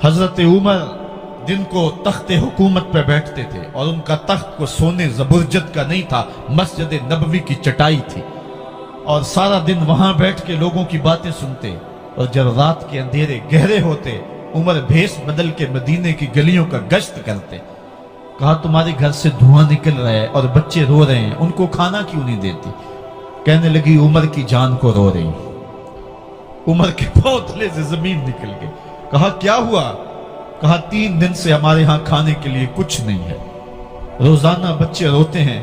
हजरत उमर दिन को तख्त हुकूमत पे बैठते थे और उनका तख्त को सोने जबरजद का नहीं था, मस्जिद नबवी की चटाई थी और सारा दिन वहां बैठ के लोगों की बातें सुनते। और जब रात के अंधेरे गहरे होते उमर भेष बदल के मदीने की गलियों का गश्त करते। कहा तुम्हारे घर से धुआं निकल रहा है और बच्चे रो रहे हैं, उनको खाना क्यों नहीं देती? कहने लगी उमर की जान को रो रही। उमर के पांव तले से जमीन निकल गई। कहा क्या हुआ? कहा 3 दिन से हमारे यहां खाने के लिए कुछ नहीं है, रोजाना बच्चे रोते हैं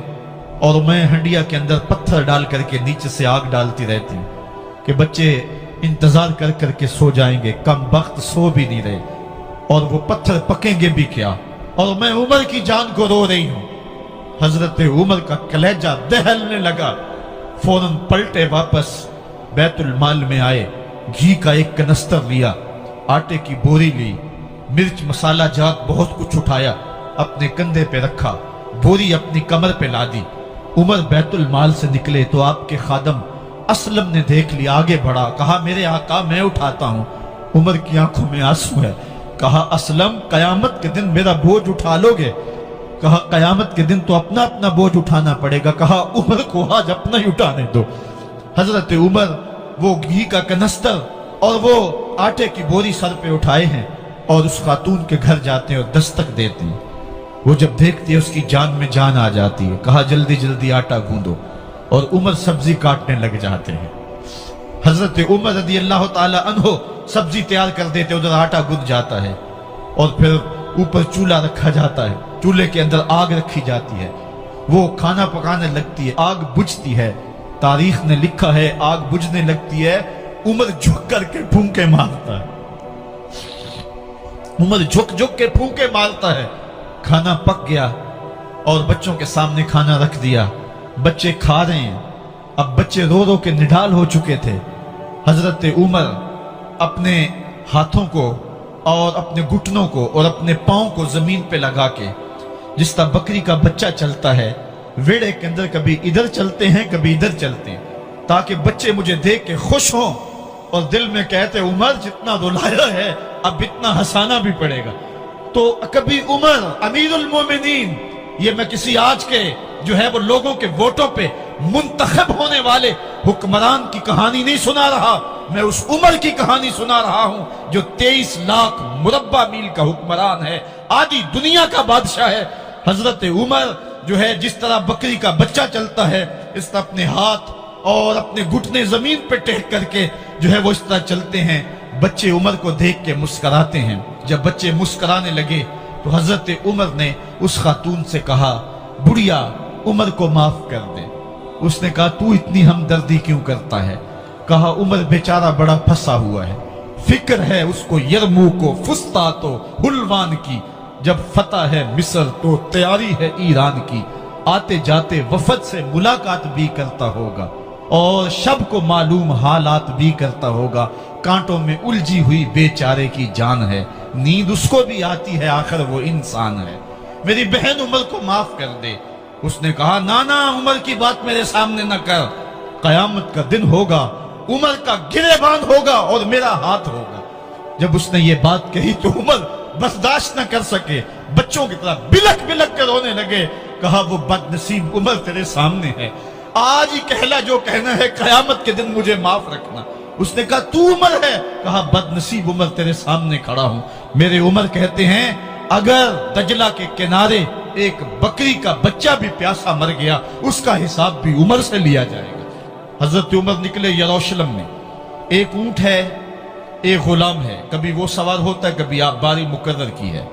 और मैं हंडिया के अंदर पत्थर डाल करके नीचे से आग डालती रहती हूं कि बच्चे इंतजार कर करके सो जाएंगे, कम वक्त सो भी नहीं रहे और वो पत्थर पकेंगे भी क्या, और मैं उमर की जान को रो रही हूं। हजरत उमर का कलेजा दहलने लगा। फौरन पलटे वापस बैतुल माल में आए, घी का एक कनस्तर लिया, आटे की बोरी ली, मिर्च मसाला जात बहुत कुछ उठाया, अपने कंधे पे रखा, बोरी अपनी कमर पे ला दी। उमर बैतुल माल से निकले तो आपके खादम असलम ने देख लिया, आगे बढ़ा, कहा मेरे आका मैं उठाता हूं। उमर की आंखों में आंसू है। कहा असलम कयामत के दिन मेरा बोझ उठा लोगे? कहा कयामत के दिन तो अपना अपना बोझ उठाना पड़ेगा। कहा उमर को आज अपना ही उठाने दो। हजरत उमर वो घी का कनस्तर और वो आटे की बोरी सर पे उठाए हैं और उस खातून के घर जाते हैं और दस्तक देते हैं। वो जब देखती है उसकी जान में जान आ जाती है। कहा जल्दी जल्दी आटा गूंदो और उमर सब्जी काटने लग जाते हैं। हजरत उमर रदी अल्लाह ताला अन्हो सब्जी तैयार कर देते, उधर आटा गुंद जाता है और फिर ऊपर चूल्हा रखा जाता है, चूल्हे के अंदर आग रखी जाती है, वो खाना पकाने लगती है, आग बुझती है। तारीख ने लिखा है आग बुझने लगती है, उमर झुक करके फूंके मारता है, उमर झुक झुक के फूंके मारता है। खाना पक गया और बच्चों के सामने खाना रख दिया, बच्चे खा रहे हैं। अब बच्चे रो रो के निढाल हो चुके थे। हजरत उमर अपने हाथों को और अपने घुटनों को और अपने पांव को जमीन पे लगा के, जिस तरह बकरी का बच्चा चलता है वेड़े के अंदर, कभी इधर चलते हैं कभी इधर चलते हैं, ताकि बच्चे मुझे देख के खुश हों और दिल में कहते उमर जितना रुलाया है अब इतना हंसाना भी पड़ेगा। तो कभी उमर अमीरुल मोमिनीन, ये मैं किसी आज के जो है वो लोगों के वोटों पे मुंतखब होने वाले हुक्मरान की कहानी नहीं सुना रहा, मैं उस उमर की कहानी सुना रहा हूं जो 23 लाख मुरब्बा मील का हुक्मरान है, आधी दुनिया का बादशाह है। हजरत उमर जो है जिस तरह बकरी का बच्चा चलता है इस तरह अपने हाथ और अपने घुटने जमीन पे टेक करके जो है वो इस तरह चलते हैं। बच्चे उमर को देख के मुस्कुराते हैं। जब बच्चे मुस्कुराने लगे तो हजरत उमर ने उस खातून से कहा बुढ़िया उमर को माफ कर दे। उसने कहा तू इतनी हमदर्दी क्यों करता है? कहा उमर बेचारा बड़ा फंसा हुआ है, फिक्र है उसको यरमूक को फुस्तात हुलवान की, जब फतह है मिस्र तो तैयारी है ईरान की, आते जाते वफद से मुलाकात भी करता होगा और शब को मालूम हालात भी करता होगा, कांटों में उलझी हुई बेचारे की जान है, नींद उसको भी आती है आखिर वो इंसान है, मेरी बहन उमर को माफ कर दे। उसने कहा ना ना उमर की बात मेरे सामने न कर, कयामत का दिन होगा, उमर का गिरेबान होगा और मेरा हाथ होगा। जब उसने ये बात कही तो उमर बर्दाश्त न कर सके, बच्चों की तरह बिलक बिलक कर रोने लगे। कहा वो बदनसीब उमर तेरे सामने है, आज ही कहला जो कहना है, कयामत के दिन मुझे माफ रखना। उसने कहा तू उमर है? कहा बदनसीब उमर तेरे सामने खड़ा हूं। मेरे उमर कहते हैं अगर दजला के किनारे एक बकरी का बच्चा भी प्यासा मर गया उसका हिसाब भी उमर से लिया जाएगा। हजरत उमर निकले यरूशलेम में, एक ऊंट है एक गुलाम है, कभी वो सवार होता है कभी आप बारी मुकर्रर की है।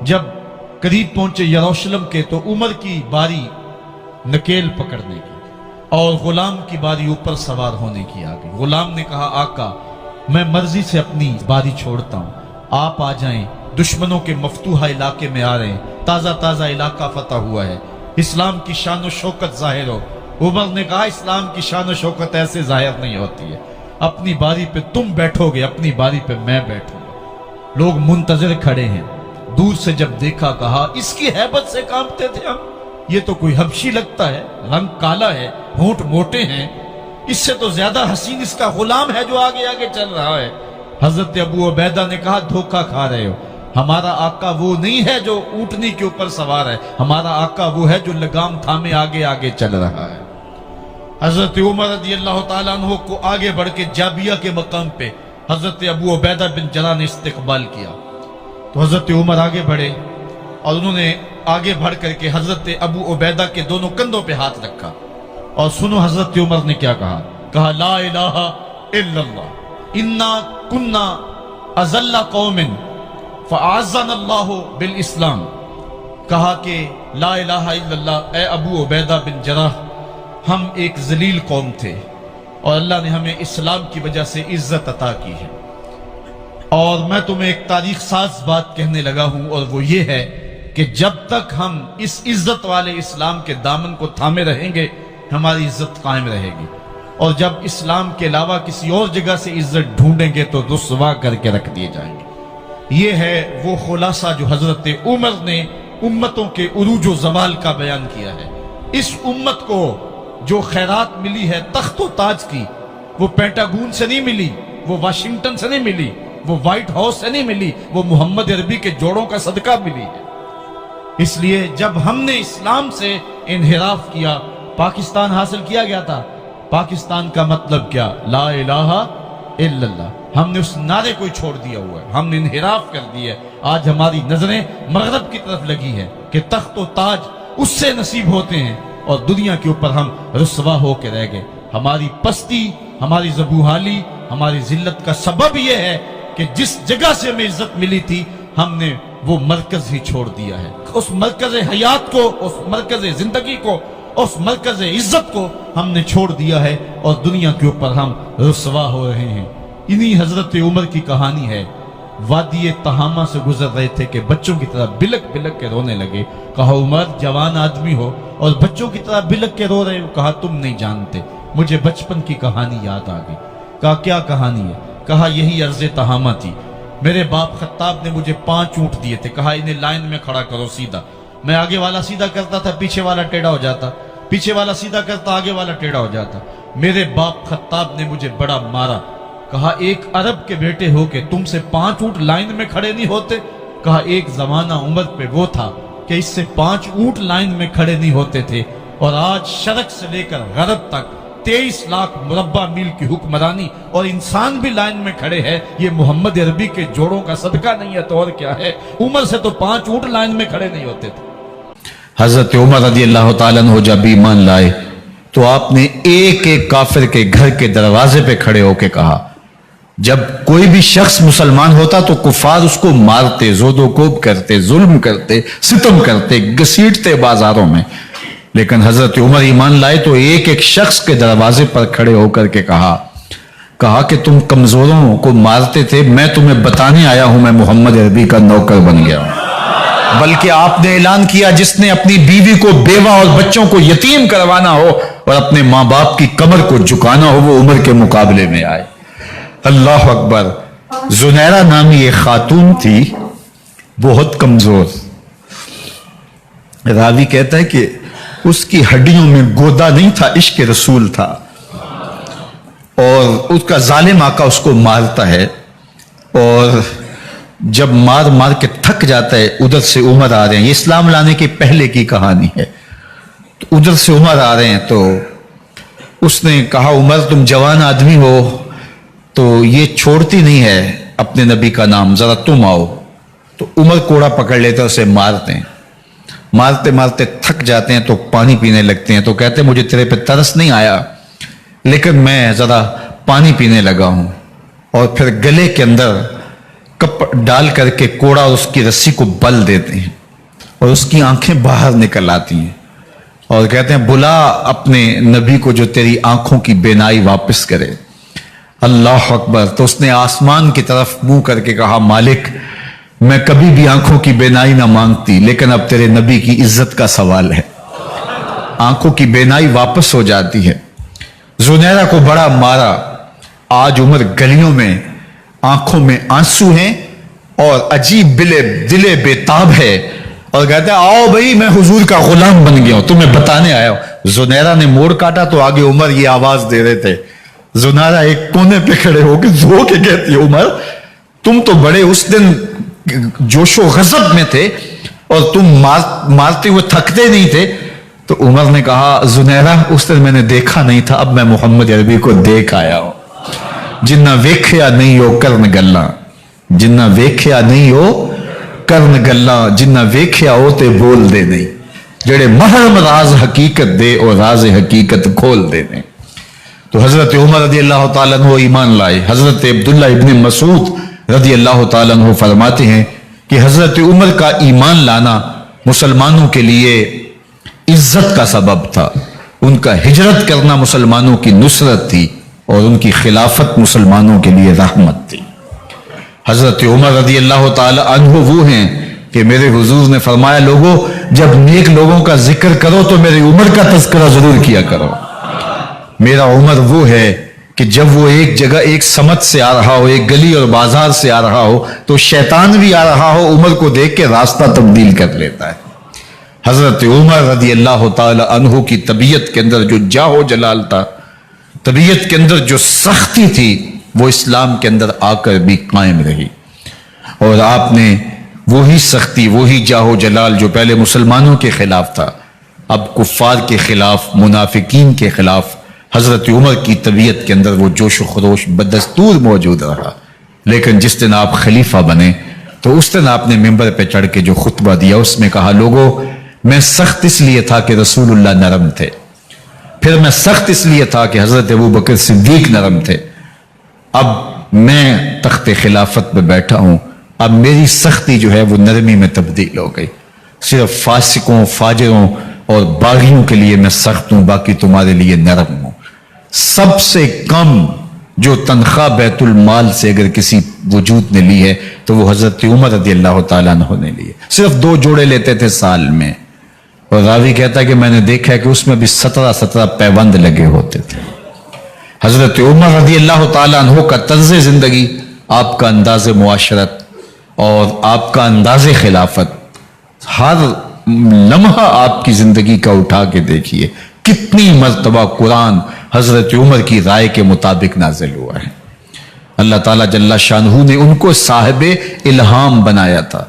जब करीब पहुंचे यरूशलेम के तो उमर की बारी नकेल पकड़ने की और गुलाम की बारी ऊपर सवार होने की आ गई। गुलाम ने कहा आका मैं मर्जी से अपनी बारी छोड़ता हूं, आप आ जाएं, दुश्मनों के मफतूहा इलाके में आ रहे हैं, ताजा ताजा इलाका फतह हुआ है, इस्लाम की शान शौकत जाहिर हो। उमर ने कहा इस्लाम की शान शौकत ऐसे जाहिर नहीं होती है, अपनी बारी पे तुम बैठोगे, अपनी बारी पे मैं बैठूंगा। लोग मुंतजर खड़े हैं। दूर से जब देखा कहा इसकी हैबत से कांपते थे हम, ये तो कोई हबशी लगता है, रंग काला है, होंठ मोटे हैं, इससे तो ज्यादा हसीन इसका गुलाम है जो आगे आगे चल रहा है। حضرت ابو عبیدہ نے کہا دھوکہ کھا رہے ہو، ہمارا آقا وہ نہیں ہے جو اونٹنی کے اوپر سوار ہے، ہمارا آقا وہ ہے جو لگام تھامے آگے آگے چل رہا ہے۔ حضرت عمر رضی اللہ تعالیٰ عنہ کو آگے بڑھ کے جابیہ کے مقام پہ حضرت ابو عبیدہ بن جراح نے استقبال کیا، تو حضرت عمر آگے بڑھے اور انہوں نے آگے بڑھ کر کے حضرت ابو عبیدہ کے دونوں کندھوں پہ ہاتھ رکھا، اور سنو حضرت عمر نے کیا کہا، کہا لا الہ الا اللہ انا کنا اذل قوم فاعزنا اللہ بالاسلام۔ کہا کہ لا الہ الا اللہ، اے ابو عبیدہ بن جراح، ہم ایک ذلیل قوم تھے اور اللہ نے ہمیں اسلام کی وجہ سے عزت عطا کی ہے، اور میں تمہیں ایک تاریخ ساز بات کہنے لگا ہوں، اور وہ یہ ہے کہ جب تک ہم اس عزت والے اسلام کے دامن کو تھامے رہیں گے ہماری عزت قائم رہے گی، اور جب اسلام کے علاوہ کسی اور جگہ سے عزت ڈھونڈیں گے تو رسوا کر کے رکھ دیے جائیں گے۔ یہ ہے وہ خلاصہ جو حضرت عمر نے امتوں کے عروج و زوال کا بیان کیا ہے۔ اس امت کو جو خیرات ملی ہے تخت و تاج کی، وہ پینٹاگون سے نہیں ملی، وہ واشنگٹن سے نہیں ملی، وہ وائٹ ہاؤس سے نہیں ملی، وہ محمد عربی کے جوڑوں کا صدقہ ملی ہے۔ اس لیے جب ہم نے اسلام سے انحراف کیا، پاکستان حاصل کیا گیا تھا۔ پاکستان کا مطلب کیا؟ لا الہ الا اللہ۔ ہم نے اس نعرے کو چھوڑ دیا ہوا ہے، ہم نے انحراف کر دیا ہے۔ آج ہماری نظریں مغرب کی طرف لگی ہے کہ تخت و تاج اس سے نصیب ہوتے ہیں، اور دنیا کے اوپر ہم رسوا ہو کے رہ گئے۔ ہماری پستی، ہماری زبوحالی، ہماری ذلت کا سبب یہ ہے کہ جس جگہ سے ہمیں عزت ملی تھی ہم نے وہ مرکز ہی چھوڑ دیا ہے۔ اس مرکز حیات کو، اس مرکز زندگی کو، اس مرکز عزت کو ہم نے چھوڑ دیا ہے، اور دنیا کے اوپر ہم رسوا ہو رہے ہیں۔ انہی حضرت عمر کی کہانی ہے۔ وادی تہامہ سے گزر رہے تھے کہ بچوں کی طرح بلک بلک کے رونے لگے۔ کہا عمر جوان آدمی ہو اور بچوں کی طرح بلک کے رو رہے ہو؟ کہا تم نہیں جانتے، مجھے بچپن کی کہانی یاد آ گئی۔ کہا کیا کہانی ہے؟ کہا یہی عرض تہامہ تھی، میرے باپ خطاب نے مجھے 5 اونٹ دیے تھے، کہا انہیں لائن میں کھڑا کرو سیدھا۔ میں آگے والا سیدھا کرتا تھا، پیچھے والا ٹیڑھا ہو جاتا، پیچھے والا سیدھا کرتا، آگے والا ٹیڑھا ہو جاتا۔ میرے باپ خطاب نے مجھے بڑا مارا۔ کہا ایک عرب کے بیٹے ہو کہ تم سے 5 اونٹ لائن میں کھڑے نہیں ہوتے؟ کہا ایک زمانہ عمر پہ وہ تھا کہ اس سے 5 اونٹ لائن میں کھڑے نہیں ہوتے تھے، اور آج شرق سے لے کر غرب تک 23 لاکھ مربع میل کی حکمرانی، اور انسان بھی لائن میں کھڑے ہیں۔ یہ محمد عربی کے جوڑوں کا صدقہ نہیں ہے تو اور کیا ہے؟ عمر سے تو 5 اونٹ لائن میں کھڑے نہیں ہوتے تھے۔ حضرت عمر رضی اللہ تعالیٰ عنہ جب ایمان لائے تو آپ نے ایک ایک کافر کے گھر کے دروازے پہ کھڑے ہو کے کہا، جب کوئی بھی شخص مسلمان ہوتا تو کفار اس کو مارتے، زود و کوب کرتے، ظلم کرتے، ستم کرتے، گھسیٹتے بازاروں میں، لیکن حضرت عمر ایمان لائے تو ایک ایک شخص کے دروازے پر کھڑے ہو کر کے کہا کہ تم کمزوروں کو مارتے تھے، میں تمہیں بتانے آیا ہوں میں محمد عربی کا نوکر بن گیا ہوں۔ بلکہ آپ نے اعلان کیا جس نے اپنی بیوی کو، بیوہ اور بچوں کو یتیم کروانا ہو اور اپنے ماں باپ کی کمر کو جھکانا ہو وہ عمر کے مقابلے میں آئے۔ اللہ اکبر۔ زنیرہ نامی ایک خاتون تھی، بہت کمزور۔ راوی کہتا ہے کہ اس کی ہڈیوں میں گودا نہیں تھا، عشق رسول تھا، اور اس کا ظالم آقا اس کو مارتا ہے، اور جب مار مار کے تھک جاتا ہے ادھر سے عمر آ رہے ہیں، یہ اسلام لانے کے پہلے کی کہانی ہے، تو ادھر سے عمر آ رہے ہیں، تو اس نے کہا عمر تم جوان آدمی ہو تو یہ چھوڑتی نہیں ہے اپنے نبی کا نام، ذرا تم آؤ۔ تو عمر کوڑا پکڑ لیتے ہیں، اسے مارتے ہیں، مارتے مارتے تھک جاتے ہیں تو پانی پینے لگتے ہیں، تو کہتے ہیں مجھے تیرے پہ ترس نہیں آیا لیکن میں ذرا پانی پینے لگا ہوں، اور پھر گلے کے اندر کپ ڈال کر کے کوڑا اور اس کی رسی کو بل دیتے ہیں، اور اس کی آنکھیں باہر نکل آتی ہیں، اور کہتے ہیں بلا اپنے نبی کو جو تیری آنکھوں کی بینائی واپس کرے۔ اللہ اکبر۔ تو اس نے آسمان کی طرف منہ کر کے کہا مالک میں کبھی بھی آنکھوں کی بینائی نہ مانگتی، لیکن اب تیرے نبی کی عزت کا سوال ہے۔ آنکھوں کی بینائی واپس ہو جاتی ہے۔ زنیرہ کو بڑا مارا۔ آج عمر گلیوں میں آنکھوں میں آنسو ہیں اور عجیب دلے بےتاب ہے، اور کہتے ہیں آؤ بھائی میں حضور کا غلام بن گیا ہوں، تمہیں بتانے آیا ہوں۔ زنیرہ نے موڑ کاٹا تو آگے عمر یہ آواز دے رہے تھے۔ زنیرہ ایک کونے پہ کھڑے ہو کے رو کے کہتی ہے عمر तुम तो बड़े उस दिन जोशो गजब में थे और तुम मारते हुए थकते नहीं थे। तो उमर ने कहा, जुनैरा उस दिन मैंने देखा नहीं था, अब मैं मोहम्मद अरबी को देख आया हूं। जिन्ना वेख्या नहीं हो करन गल्ला, जिन्ना वेख्या नहीं हो करन गल्ला, जिन्ना वेख्या हो ते बोल दे नहीं, जेड़े महरम राज हकीकत दे और राज हकीकत खोल दे नहीं। तो हजरत उमर रदी अल्लाह ताला अन्हु ईमान लाए। हजरत अब्दुल्ला इब्न मसूद रदी अल्लाह ताला अन्हु फरमाते हैं कि हजरत उमर का ईमान लाना मुसलमानों के लिए इज्जत का सबब था। उनका हिजरत करना मुसलमानों की नुसरत थी और उनकी खिलाफत मुसलमानों के लिए रहमत थी। हजरत उमर रदी अल्लाह ताला अन्हु वो हैं कि मेरे हुजूर ने फरमाया, लोगों जब नेक लोगों का जिक्र करो तो मेरी उमर का तज़किरा जरूर किया करो। मेरा उमर वो है कि जब वो एक जगह एक समत से आ रहा हो, एक गली और बाजार से आ रहा हो, तो शैतान भी आ रहा हो, उमर को देख के रास्ता तब्दील कर लेता है। हजरत उमर रदी अल्लाह ताला अन्हु की तबीयत के अंदर जो जाहो जलाल था, तबीयत के अंदर जो सख्ती थी, वो इस्लाम के अंदर आकर भी कायम रही। और आपने वही सख्ती, वही जाहो जलाल जो पहले मुसलमानों के खिलाफ था, अब कुफ्फार के खिलाफ, मुनाफिकीन के खिलाफ हजरत उमर की तबीयत के अंदर वो जोश व खरोश बदस्तूर मौजूद रहा। लेकिन जिस दिन आप खलीफा बने तो उस दिन आपने मिंबर पे चढ़ के जो खुतबा दिया उसमें कहा, लोगों मैं सख्त इसलिए था कि रसूलुल्लाह नरम थे, फिर मैं सख्त इसलिए था कि हजरत अबू बकर सिद्दीक नरम थे, अब मैं तख्ते खिलाफत पे बैठा हूं, अब मेरी सख्ती जो है वो नरमी में तब्दील हो गई। सिर्फ फासिकों, फाजिरों और बागियों के लिए मैं सख्त हूं, बाकी तुम्हारे लिए नरम हूं। सबसे कम जो तनख्वाह बैतुल माल से अगर किसी वजूद ने ली है तो वो हजरत उमर रदी अल्लाह ताला अन्हु ने ली है। सिर्फ 2 जोड़े लेते थे साल में, और रावी कहता है कि मैंने देखा है कि उसमें भी 17 पैबंद लगे होते थे। हजरत उमर रदी अल्लाह ताला अन्हु का तर्ज जिंदगी, आपका अंदाज मुआशरत और आपका अंदाज खिलाफत, हर लम्हा आपकी जिंदगी का उठा के देखिए कितनी मर्तबा कुरान हजरत उमर की राय के मुताबिक नाजिल हुआ है। अल्लाह ताला जल्ला शानहू ने उनको साहिब इल्हाम बनाया था।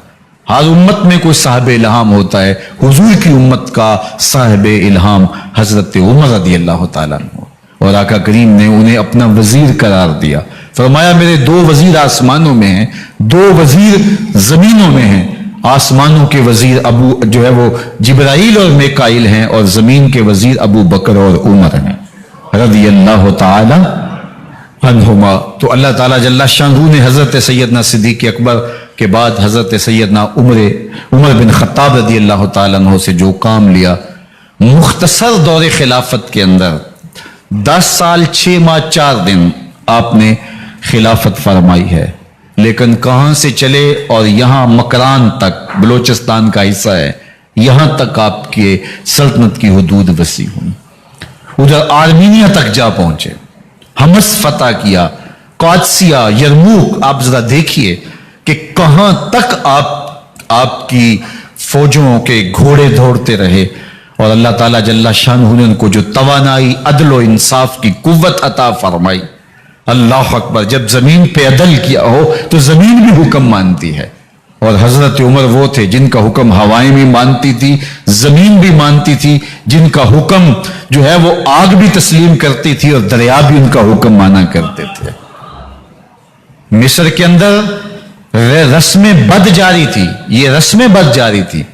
हर उम्मत में कोई साहिब इल्हाम होता है, हुजूर की उम्मत का साहिब इल्हाम हजरत उमर रदी अल्लाह ताला अन्हु, और आका करीम ने उन्हें अपना वजीर करार दिया। फरमाया, मेरे 2 वजीर आसमानों में हैं, 2 वजीर जमीनों में हैं। आसमानों के वजीर अबू जो है वो जिब्राइल और मिकाइल हैं, और जमीन के वजीर अबू बकर और उमर हैं रदी अल्लाह ताला अन्हुमा। तो अल्लाह ताला जल्ला शानहू ने हजरत सैयदना सिद्दीक अकबर के बाद हजरत सैयदना उमर बिन खत्ताब रदी अल्लाह ताला अन्हु से जो काम लिया, मुख्तसर दौरे खिलाफत के अंदर 10 साल 6 माह 4 दिन आपने खिलाफत फरमाई है। लेकिन कहां से चले और यहां मकरान तक, बलोचिस्तान का हिस्सा है, यहां तक आपके सल्तनत की हुदूद वसी हुई। उधर आर्मीनिया तक जा पहुंचे, हमस फतह किया, कादसिया, यरमूक। आप जरा देखिए कि कहां तक आपकी फौजों के घोड़े दौड़ते रहे, और अल्लाह ताला जल्ला शानहू ने उनको जो तवानाई, अदल और इंसाफ की कुव्वत अता फरमाई। अल्लाह अकबर। जब जमीन पे अदल किया हो तो जमीन भी हुक्म मानती है, और हजरत उमर वो थे जिनका हुक्म हवाएं भी मानती थी, जमीन भी मानती थी, जिनका हुक्म जो है वो आग भी तस्लीम करती थी और दरिया भी उनका हुक्म माना करते थे। मिस्र के अंदर रस्में बद जारी थी, ये रस्में बद जारी थी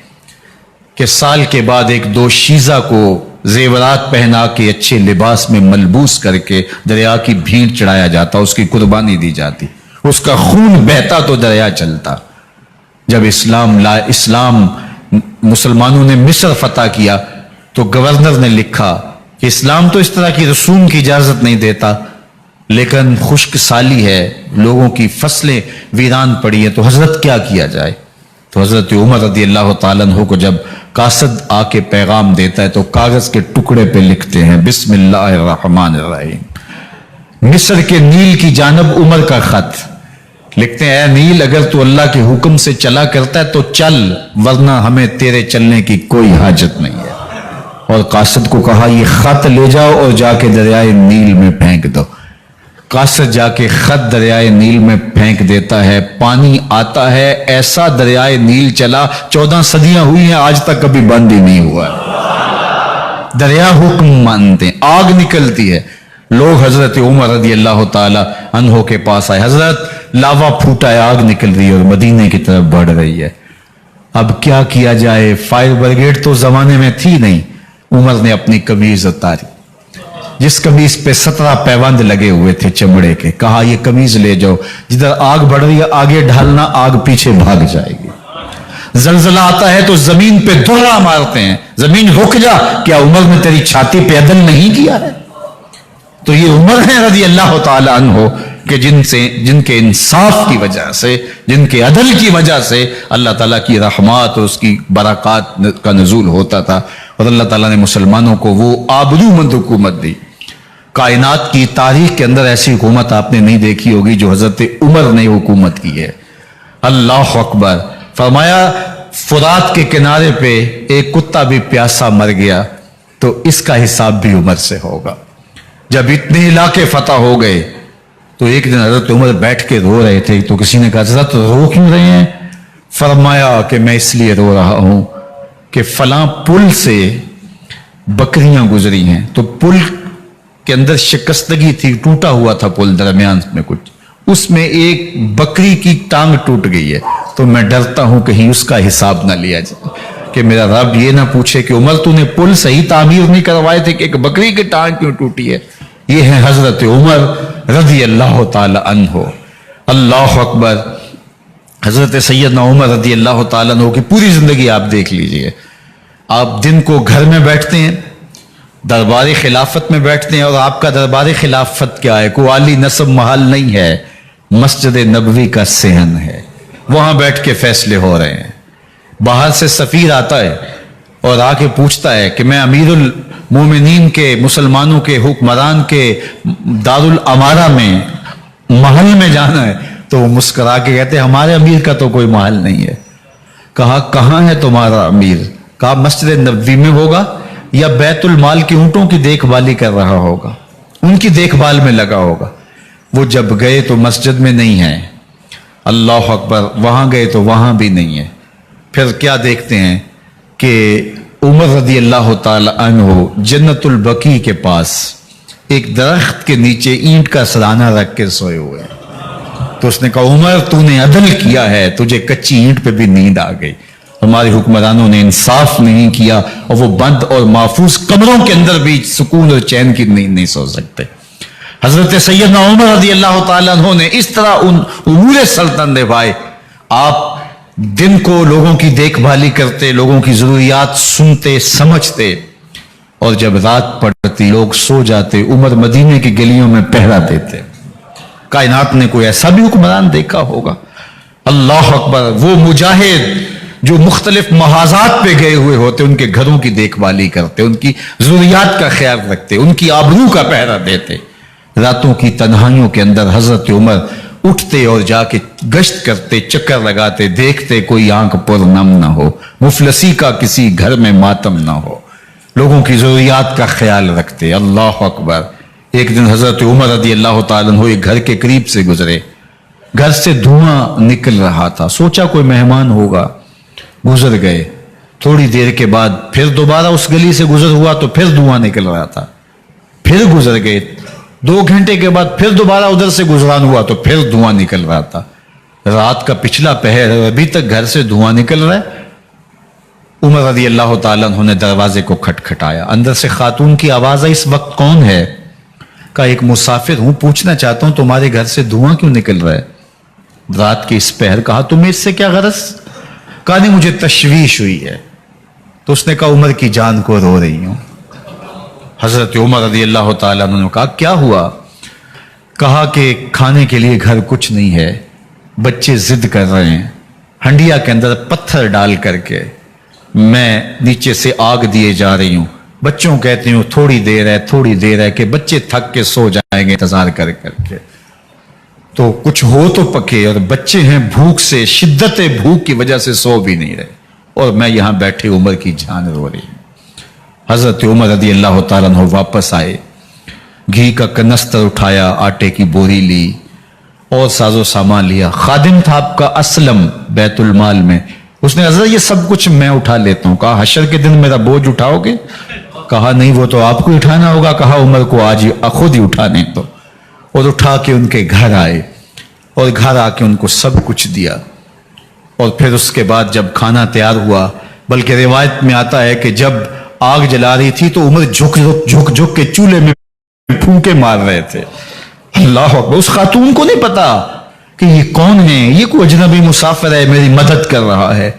कि साल के बाद 1-2 शीजा को जेवरात पहना के अच्छे लिबास में मलबूस करके दरिया की भीड़ चढ़ाया जाता, उसकी कुर्बानी दी जाती, उसका खून बहता तो दरिया चलता। जब इस्लाम मुसलमानों ने मिस्र फतह किया तो गवर्नर ने लिखा कि इस्लाम तो इस तरह की रसूम की इजाजत नहीं देता, लेकिन खुश्क साली है, लोगों की फसलें वीरान पड़ी है, तो हजरत क्या किया जाए। तो हजरत उमर रदी अल्लाह ताला अन्हु को जब कासद आके पैगाम देता है तो कागज के टुकड़े पे लिखते हैं, बिस्मिल्लाहिर्रहमानिर्रहीम। मिस्र के नील की जानब उमर का खत लिखते हैं, ऐ नील, अगर तू अल्लाह के हुक्म से चला करता है तो चल, वरना हमें तेरे चलने की कोई हाजत नहीं है। और कासद को कहा, ये खत ले जाओ और जाके दरियाए नील में फेंक दो। कासर जाके खत दरियाए नील में फेंक देता है, पानी आता है, ऐसा दरियाए नील चला 14 सदियां हुई हैं, आज तक कभी बंद ही नहीं हुआ। दरिया हुक्म मानते हैं, आग निकलती है। लोग हजरत उमर रज़ी अल्लाह ताला अन्हो के पास आए, हजरत लावा फूटा है, आग निकल रही है और मदीने की तरफ बढ़ रही है, अब क्या किया जाए? फायर ब्रिगेड तो जमाने में थी नहीं। उमर ने अपनी कमीज उतारी, जिस कमीज पे 17 पैबंद लगे हुए थे चमड़े के, कहा ये कमीज ले जाओ, जिधर आग बढ़ रही है आगे ढालना, आग पीछे भाग जाएगी। जलजला आता है तो जमीन पे दोहरा मारते हैं, जमीन रुक जा, क्या उमर ने तेरी छाती पे अदल नहीं किया है? तो ये उमर है रज़ी अल्लाह ताला अन्हो कि जिनके इंसाफ की वजह से, जिनके अदल की वजह से अल्लाह ताला की रहमत और उसकी बरक़ात का नज़ूल होता था, और अल्लाह ताला ने मुसलमानों को वो आबरूमंद हुकूमत दी। कायनात की तारीख के अंदर ऐसी हुकूमत आपने नहीं देखी होगी जो हजरत उमर ने हुकूमत की है। अल्लाह अकबर। फरमाया फुरात के किनारे पे एक कुत्ता भी प्यासा मर गया तो इसका हिसाब भी उमर से होगा। जब इतने इलाके फतह हो गए तो एक दिन हजरत उमर बैठ के रो रहे थे, तो किसी ने कहा हजरत रो क्यों रहे हैं? फरमाया कि मैं इसलिए रो रहा हूं कि फलां पुल से बकरियां गुजरी हैं, तो पुल के अंदर शिकस्तगी थी, टूटा हुआ था पुल दरमियान में कुछ, उसमें एक बकरी की टांग टूट गई है, तो मैं डरता हूं कहीं उसका हिसाब ना लिया जाए, कि मेरा रब ये ना पूछे कि उमर तूने पुल सही तामीर नहीं करवाए थे कि एक बकरी की टांग क्यों टूटी है। ये है हजरत उमर रज़ी अल्लाह ताला अन्हो। अल्लाह अकबर। हजरत सैयदना उमर रज़ी अल्लाह ताला अन्हो की पूरी जिंदगी आप देख लीजिए। आप दिन को घर में बैठते हैं, दरबार खिलाफत में बैठते हैं, और आपका दरबार खिलाफत क्या है? कोई आली नस्ब महल नहीं है, मस्जिद नबवी का सेहन है, वहां बैठ के फैसले हो रहे हैं। बाहर से सफीर आता है और आके पूछता है कि मैं अमीरुल मोमिनीन के, मुसलमानों के हुक्मरान के दारुल अमारा में महल में जाना है, तो वो मुस्कुरा के कहते हैं हमारे अमीर का तो कोई महल नहीं है। कहा कहां है तुम्हारा अमीर? कहा मस्जिद नबवी में होगा या बैतुल माल के ऊंटों की देखभाली कर रहा होगा, उनकी देखभाल में लगा होगा। वो जब गए तो मस्जिद में नहीं है, अल्लाह अकबर। वहां गए तो वहां भी नहीं है। फिर क्या देखते हैं कि उमर रज़ी अल्लाह ताला अन्हो जन्नतुल बकी के पास एक दरख्त के नीचे ईंट का सराना रख के सोए हुए हैं। तो उसने कहा उमर तूने अदल किया है, तुझे कच्ची ईंट पे भी नींद आ गई। हमारे हुक्मरानों ने इंसाफ नहीं किया और वो बंद और महफूज कमरों के अंदर भी सुकून और चैन की नींद नहीं सो सकते। हजरत सैयदना उमर रज़ी अल्लाह ताला अन्हो ने इस तरह उन उमूर सल्तनत निभाए। आप दिन को लोगों की देखभाली करते, लोगों की जरूरियात सुनते समझते, और जब रात पड़ती लोग सो जाते, उमर मदीने की गलियों में पहरा देते। कायनात ने कोई ऐसा भी हुक्मरान देखा होगा? अल्लाह अकबर। वो मुजाहिद जो मुख्तलिफ महाजात पे गए हुए होते, उनके घरों की देखभाली करते, उनकी जरूरियात का ख्याल रखते, उनकी आबरू का पहरा देते। रातों की तन्हाइयों के अंदर हजरत उमर उठते और जाके गश्त करते, चक्कर लगाते, देखते कोई आंख पर नम ना हो, मुफलसी का किसी घर में मातम ना हो, लोगों की जरूरियात का ख्याल रखते। अल्लाह अकबर। एक दिन हजरत उमर रज़ी अल्लाह ताला अन्हो एक घर के करीब से गुजरे, घर से धुआं निकल रहा था, सोचा कोई मेहमान होगा, गुजर गए। थोड़ी देर के बाद फिर दोबारा उस गली से गुजर हुआ तो फिर धुआं निकल रहा था, फिर गुजर गए। 2 घंटे के बाद फिर दोबारा उधर से गुजरान हुआ तो फिर धुआं निकल रहा था। रात का पिछला पहर अभी तक घर से धुआं निकल रहा है। उमर रज़ी अल्लाह ताला अन्हु ने दरवाजे को खटखटाया। अंदर से खातून की आवाज आई, इस वक्त कौन है? कहा एक मुसाफिर हूं, पूछना चाहता हूं तुम्हारे घर से धुआं क्यों निकल रहा है रात के इस पहर? कहा तुम्हें इससे क्या गरज? कहा नहीं मुझे तशवीश हुई है। तो उसने कहा उमर की जान को रो रही हूं। हजरत उमर रज़ी अल्लाह ताला अन्हु ने कहा क्या हुआ? कहा कि खाने के लिए घर कुछ नहीं है, बच्चे जिद कर रहे हैं, हंडिया के अंदर पत्थर डाल करके मैं नीचे से आग दिए जा रही हूं। बच्चों कहती हूं थोड़ी देर है कि बच्चे थक के सो जाएंगे इंतजार कर करके, तो कुछ हो तो पके, और बच्चे हैं भूख से, शिद्दत भूख की वजह से सो भी नहीं रहे, और मैं यहां बैठे उमर की जान रो रही हूं। हजरत उमर रज़ी अल्लाह ताला अन्हु वापस आए, घी का कनस्तर उठाया, आटे की बोरी ली और साजो सामान लिया। खादिम था आपका असलम बैतुल माल में, उसने हजरत ये सब कुछ मैं उठा लेता हूं। कहा हशर के दिन मेरा बोझ उठाओगे? कहा नहीं, वो तो आपको उठाना होगा। कहा उमर को आज खुद ही उठाने दो। और उठा के उनके घर आए और घर आके उनको सब कुछ दिया। और फिर उसके बाद जब खाना तैयार हुआ, बल्कि रिवायत में आता है कि जब आग जला रही थी तो उमर झुक झुक झुक के चूल्हे में फूंके मार रहे थे। अल्लाह अकबर। उस खातून को नहीं पता कि ये कौन है, ये कोई अजनबी मुसाफिर है, मेरी मदद कर रहा है।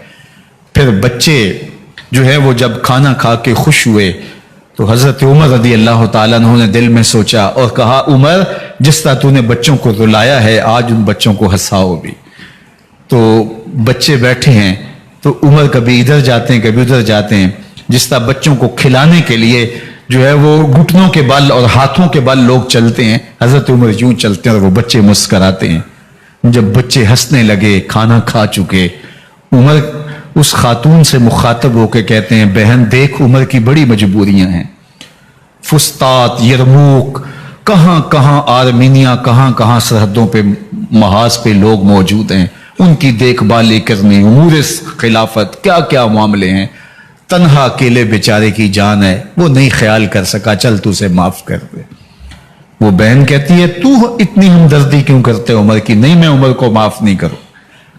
फिर बच्चे जो है वो जब खाना खा के खुश हुए तो हजरत उमर रदी अल्लाह तआला अन्हु ने दिल में सोचा और कहा, उमर जिस तरह तूने बच्चों को रुलाया है, आज उन बच्चों को हंसाओ भी। तो बच्चे बैठे हैं तो उमर कभी इधर जाते हैं कभी उधर जाते हैं। जिस तरह बच्चों को खिलाने के लिए जो है वो घुटनों के बल और हाथों के बल लोग चलते हैं, हजरत उमर यूं चलते हैं और वो बच्चे मुस्कराते हैं। जब बच्चे हंसने लगे, खाना खा चुके, उमर उस खातून से मुखातब होकर कहते हैं, बहन देख उमर की बड़ी मजबूरियां हैं। फुस्तात, यरमूक, कहां कहां आर्मीनिया, कहां कहां सरहदों पे महाज पे लोग मौजूद हैं, उनकी देखभाल करनी, उमूर खिलाफत, क्या क्या मामले हैं। तन्हा अकेले बेचारे की जान है, वो नहीं ख्याल कर सका, चल तू उसे माफ कर दे। वो बहन कहती है, तू इतनी हमदर्दी क्यों करते उमर की? नहीं, मैं उमर को माफ नहीं करूं।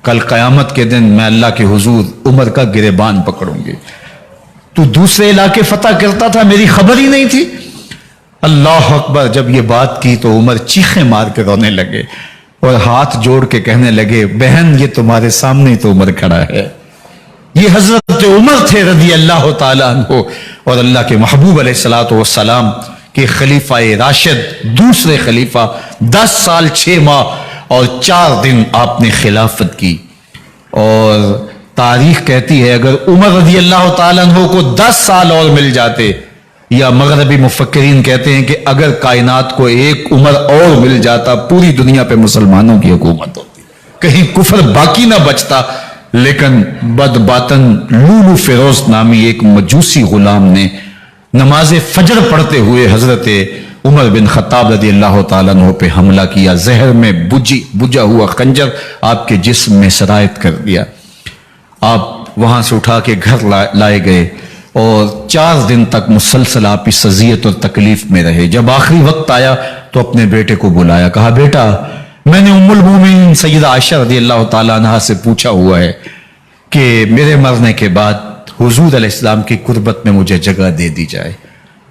कल कयामत के दिन मैं अल्लाह के हुजूर उमर का गिरेबान पकड़ूंगी। तू दूसरे इलाके फतह करता था, मेरी खबर ही नहीं थी। अल्लाह अकबर। जब ये बात की तो उमर चीखें मार के रोने लगे और हाथ जोड़ के कहने लगे, बहन ये तुम्हारे सामने ही तो उमर खड़ा है। ये हजरत उमर थे रदी अल्लाह तआला अन्हु और अल्लाह के महबूब अलैहिस्सलातु वस्सलाम के खलीफा राशिद, दूसरे खलीफा। 10 साल 6 माह और 4 दिन आपने खिलाफत की। और तारीख कहती है अगर उमर रदी अल्लाह तआला अन्हु को 10 साल और मिल जाते, या मगरबी मुफक्किरीन कहते हैं कि अगर कायनात को एक उमर और मिल जाता, पूरी दुनिया पे मुसलमानों की हुकूमत होती, कहीं कुफर बाकी ना बचता। लेकिन बदबातन लूलू फिरोज नामी एक मजूसी गुलाम ने नमाज फजर पढ़ते हुए हजरत उमर बिन खत्ताब रदी अल्लाह तआला अन्हु पे हमला किया। जहर में बुझा हुआ खंजर आपके जिस्म में सरायत कर दिया। आप वहां से उठा के घर लाए गए और 4 दिन तक मुसलसल आप इस अजियत और तकलीफ में रहे। जब आखिरी वक्त आया तो अपने बेटे को बुलाया, कहा बेटा मैंने उम्मुल मोमिनीन सैयदा आयशा रदी अल्लाह तआला अन्हा से पूछा हुआ है कि मेरे मरने के बाद हुजूर अलैहिस्सलाम की कुर्बत में मुझे जगह दे दी जाए।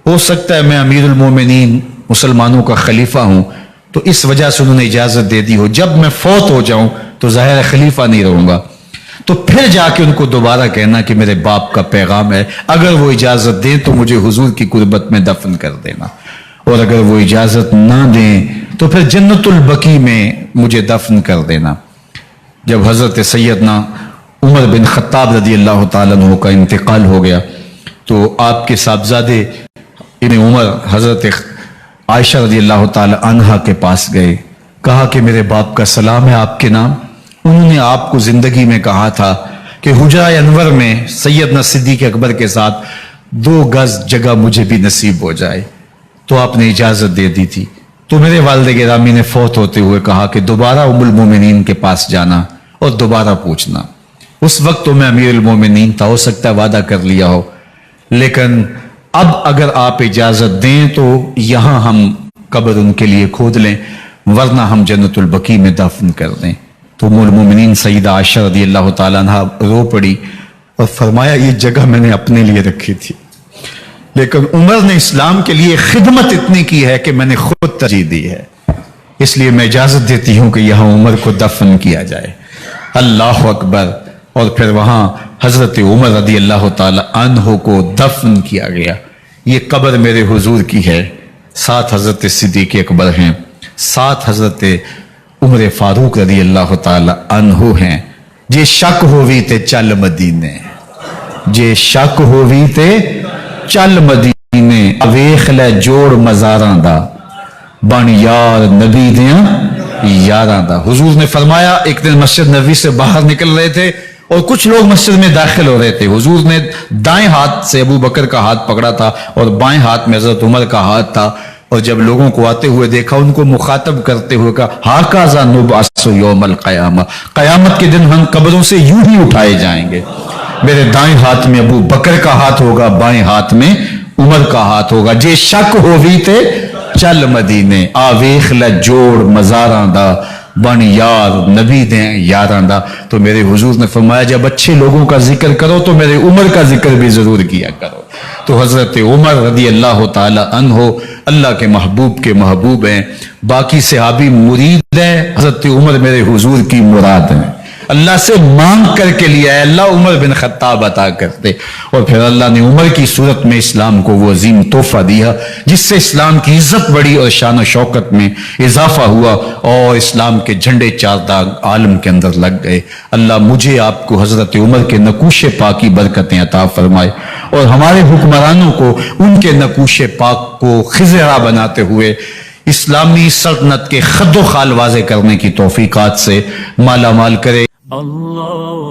हो सकता है मैं अमीरुल मोमिनीन मुसलमानों का खलीफा हूं तो इस वजह से उन्होंने इजाजत दे दी हो, जब मैं फौत हो जाऊं तो जाहिर है खलीफा नहीं रहूंगा। तो फिर जाके उनको दोबारा कहना कि मेरे बाप का पैगाम है, अगर वो इजाजत दें तो मुझे हुजूर की कुर्बत में दफन कर देना, और अगर वो इजाजत ना दें तो फिर जन्नतुल बकी में मुझे दफन कर देना। जब हजरत सैयदना उमर बिन खत्ताब रदी अल्लाह तआला अन्हु का इंतकाल हो गया तो आपके साहबजादे इब्न उमर हजरत आयशा रदी अल्लाह तआला अन्हा के पास गए, कहा कि मेरे बाप का सलाम है आपके नाम। उन्होंने आपको जिंदगी में कहा था कि हुजरा अनवर में सैयदना सिद्दीक अकबर के साथ 2 गज जगह मुझे भी नसीब हो जाए, तो आपने इजाजत दे दी थी। तो मेरे वालिद गिरामी ने फौत होते हुए कहा कि दोबारा उम्मुल मोमिनीन के पास जाना और दोबारा पूछना। उस वक्त तो मैं अमीरुल मोमिनीन था, हो सकता है वादा कर लिया हो, लेकिन अब अगर आप इजाजत दें तो यहां हम कब्र उनके लिए खोद लें, वरना हम जन्नतुल बकी में दफन कर दें। तो उम्मुल मोमिनीन सईदा आयशा रदी अल्लाह तआला अन्हा रो पड़ी और फरमाया ये जगह मैंने अपने लिए रखी थी, लेकिन उमर ने इस्लाम के लिए खिदमत इतनी की है कि मैंने खुद तरजीह दी है, इसलिए मैं इजाजत देती हूं कि यहां उमर को दफन किया जाए। अल्लाह अकबर। और फिर वहां हजरत उमर रदी अल्लाह तआला अन्हु को दफन किया गया। ये कब्र मेरे हुजूर की है, 7 हजरत सिद्दीक अकबर हैं, 7 हजरत उमर फारूक रदी अल्लाह तआला अन्हु हैं। जे शक होवी ते चल मदीने, जे शक होवी ते चल मदीने, वेख लै जोड़ मजारां दा, बन यार नबी दियां यारां दा। हुजूर ने फरमाया, एक दिन मस्जिद नबी से बाहर निकल रहे थे और कुछ लोग मस्जिद में दाखिल हो रहे थे। हुजूर ने दाएं हाथ से अबू बकर का हाथ पकड़ा था और बाएं हाथ में हजरत उमर का हाथ था, اور جب لوگوں کو آتے ہوئے دیکھا ان کو مخاطب کرتے ہوئے کہا ہاکازا نبعث یوم القیامہ، قیامت کے دن ہم قبروں سے یوں ہی اٹھائے جائیں گے، میرے دائیں ہاتھ میں ابو بکر کا ہاتھ ہوگا، بائیں ہاتھ میں عمر کا ہاتھ ہوگا، جے شک ہووی تے چل مدینے آ ویخ لے جوڑ مزاراں دا بن یار نبی دیں یاراں دا۔ تو میرے حضور نے فرمایا جب اچھے لوگوں کا ذکر کرو تو میرے عمر کا ذکر بھی ضرور کیا کرو۔ تو حضرت عمر رضی اللہ تعالی عنہ اللہ کے محبوب ہیں، باقی صحابی مرید ہیں، حضرت عمر میرے حضور کی مراد ہیں، اللہ سے مانگ کر کے لیا ہے اللہ عمر بن خطاب عطا کرتے، اور پھر اللہ نے عمر کی صورت میں اسلام کو وہ عظیم تحفہ دیا جس سے اسلام کی عزت بڑی اور شان و شوکت میں اضافہ ہوا اور اسلام کے جھنڈے چار داغ عالم کے اندر لگ گئے۔ اللہ مجھے آپ کو حضرت عمر کے نقوش پاک کی برکتیں عطا فرمائے اور ہمارے حکمرانوں کو ان کے نقوش پاک کو خضرا بناتے ہوئے اسلامی سلطنت کے خد و خال واضح کرنے کی توفیقات سے مالا مال کرے۔ اللہ